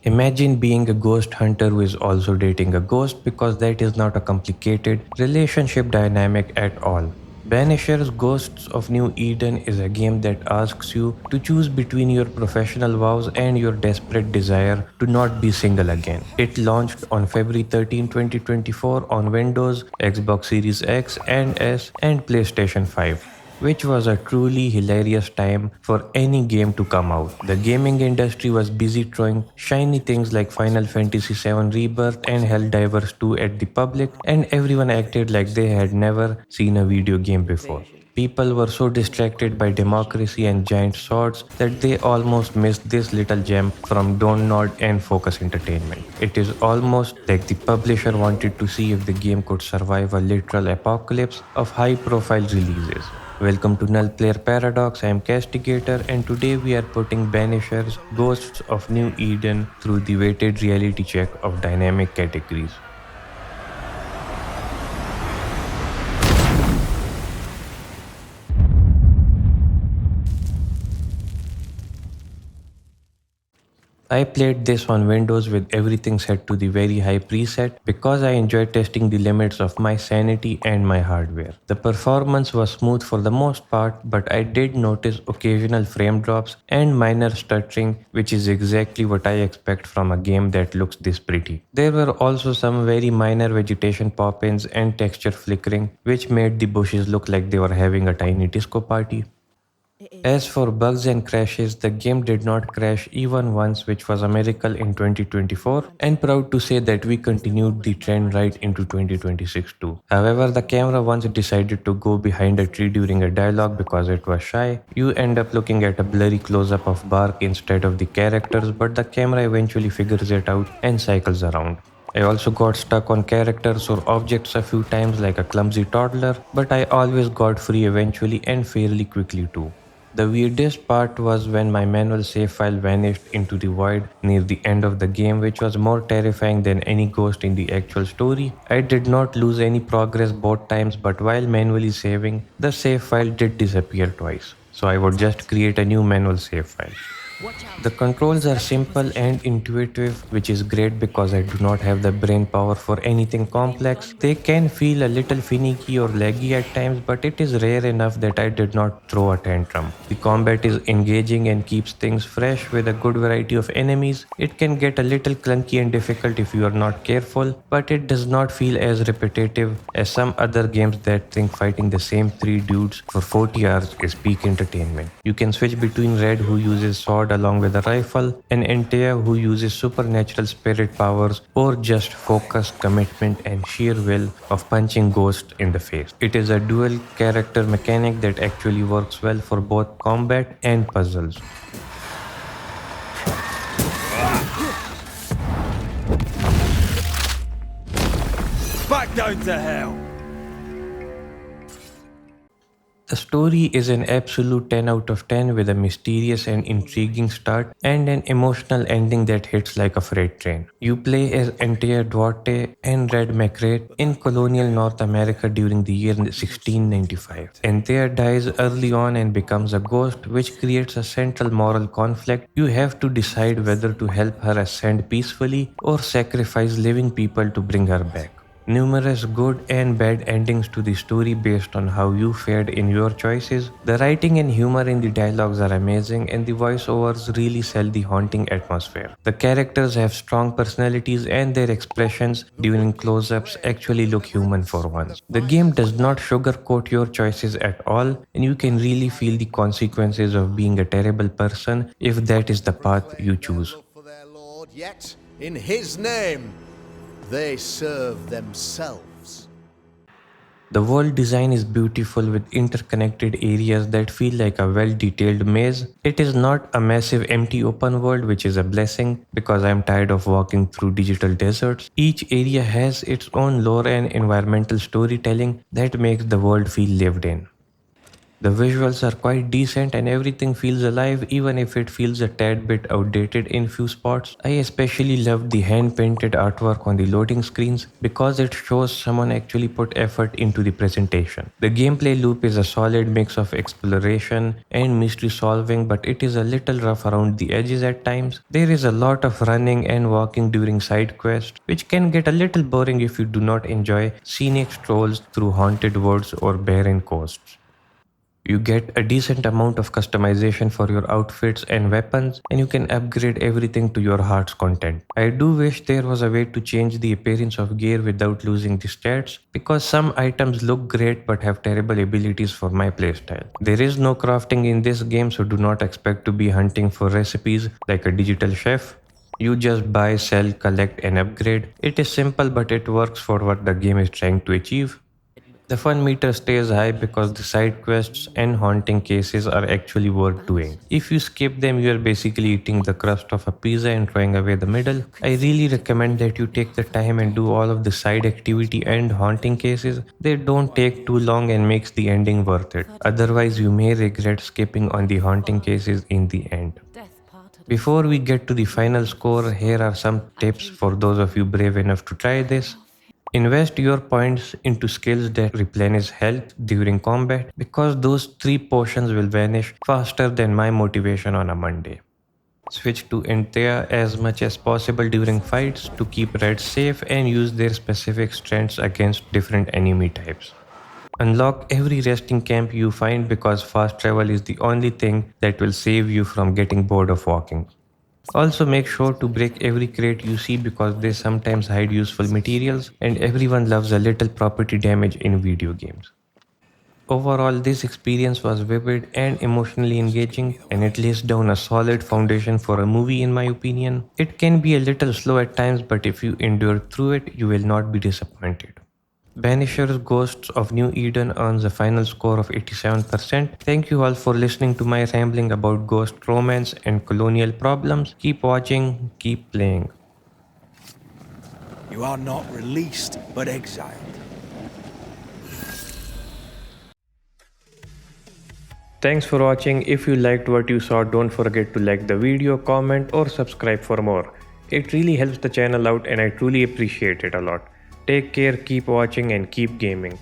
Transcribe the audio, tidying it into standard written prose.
Imagine being a ghost hunter who is also dating a ghost, because that is not a complicated relationship dynamic at all. Banishers Ghosts of New Eden is a game that asks you to choose between your professional vows and your desperate desire to not be single again. It launched on February 13, 2024 on Windows, Xbox Series X and S, and PlayStation 5, which was a truly hilarious time for any game to come out. The gaming industry was busy throwing shiny things like Final Fantasy VII Rebirth and Helldivers 2 at the public, and everyone acted like they had never seen a video game before. People were so distracted by democracy and giant swords that they almost missed this little gem from Don't Nod and Focus Entertainment. It is almost like the publisher wanted to see if the game could survive a literal apocalypse of high profile releases. Welcome to Nullplayer Paradox. I am Castigator, and today we are putting Banishers Ghosts of New Eden through the weighted reality check of dynamic categories. I played this on Windows with everything set to the very high preset because I enjoy testing the limits of my sanity and my hardware. The performance was smooth for the most part, but I did notice occasional frame drops and minor stuttering, which is exactly what I expect from a game that looks this pretty. There were also some very minor vegetation pop-ins and texture flickering, which made the bushes look like they were having a tiny disco party. As for bugs and crashes, the game did not crash even once, which was a miracle in 2024, and proud to say that we continued the trend right into 2026 too. However, the camera once decided to go behind a tree during a dialogue because it was shy. You end up looking at a blurry close-up of bark instead of the characters, but the camera eventually figures it out and cycles around. I also got stuck on characters or objects a few times like a clumsy toddler, but I always got free eventually and fairly quickly too. The weirdest part was when my manual save file vanished into the void near the end of the game, which was more terrifying than any ghost in the actual story. I did not lose any progress both times, but while manually saving, the save file did disappear twice. So I would just create a new manual save file. The controls are simple and intuitive, which is great because I do not have the brain power for anything complex. They can feel a little finicky or laggy at times, but it is rare enough that I did not throw a tantrum. The combat is engaging and keeps things fresh with a good variety of enemies. It can get a little clunky and difficult if you are not careful, but it does not feel as repetitive as some other games that think fighting the same three dudes for 40 hours is peak entertainment. You can switch between Red, who uses sword along with a rifle, and Antea, who uses supernatural spirit powers, or just focus, commitment, and sheer will of punching ghosts in the face. It is a dual character mechanic that actually works well for both combat and puzzles. Back down to hell! The story is an absolute 10 out of 10 with a mysterious and intriguing start and an emotional ending that hits like a freight train. You play as Antea Duarte and Red McRae in colonial North America during the year 1695. Antea dies early on and becomes a ghost, which creates a central moral conflict. You have to decide whether to help her ascend peacefully or sacrifice living people to bring her back. Numerous good and bad endings to the story based on how you fared in your choices. The writing and humor in the dialogues are amazing, and the voiceovers really sell the haunting atmosphere. The characters have strong personalities, and their expressions during close-ups actually look human for once. The game does not sugarcoat your choices at all, and you can really feel the consequences of being a terrible person if that is the path you choose. Yet, in his name, they serve themselves. The world design is beautiful with interconnected areas that feel like a well-detailed maze. It is not a massive empty open world, which is a blessing because I am tired of walking through digital deserts. Each area has its own lore and environmental storytelling that makes the world feel lived in. The visuals are quite decent and everything feels alive even if it feels a tad bit outdated in few spots. I especially loved the hand-painted artwork on the loading screens because it shows someone actually put effort into the presentation. The gameplay loop is a solid mix of exploration and mystery solving, but it is a little rough around the edges at times. There is a lot of running and walking during side quests, which can get a little boring if you do not enjoy scenic strolls through haunted woods or barren coasts. You get a decent amount of customization for your outfits and weapons, and you can upgrade everything to your heart's content. I do wish there was a way to change the appearance of gear without losing the stats, because some items look great but have terrible abilities for my playstyle. There is no crafting in this game, so do not expect to be hunting for recipes like a digital chef. You just buy, sell, collect, and upgrade. It is simple, but it works for what the game is trying to achieve. The fun meter stays high because the side quests and haunting cases are actually worth doing. If you skip them, you are basically eating the crust of a pizza and throwing away the middle. I really recommend that you take the time and do all of the side activity and haunting cases. They don't take too long and makes the ending worth it. Otherwise, you may regret skipping on the haunting cases in the end. Before we get to the final score, here are some tips for those of you brave enough to try this. Invest your points into skills that replenish health during combat because those 3 potions will vanish faster than my motivation on a Monday. Switch to Antea as much as possible during fights to keep Reds safe and use their specific strengths against different enemy types. Unlock every resting camp you find because fast travel is the only thing that will save you from getting bored of walking. Also, make sure to break every crate you see because they sometimes hide useful materials, and everyone loves a little property damage in video games. Overall, this experience was vivid and emotionally engaging, and it lays down a solid foundation for a movie, in my opinion. It can be a little slow at times, but if you endure through it, you will not be disappointed. Banishers Ghosts of New Eden earns a final score of 87%. Thank you all for listening to my rambling about ghost romance and colonial problems. Keep watching, keep playing. You are not released, but exiled. Thanks for watching. If you liked what you saw, don't forget to like the video, comment, or subscribe for more. It really helps the channel out and I truly appreciate it a lot. Take care, keep watching, and keep gaming.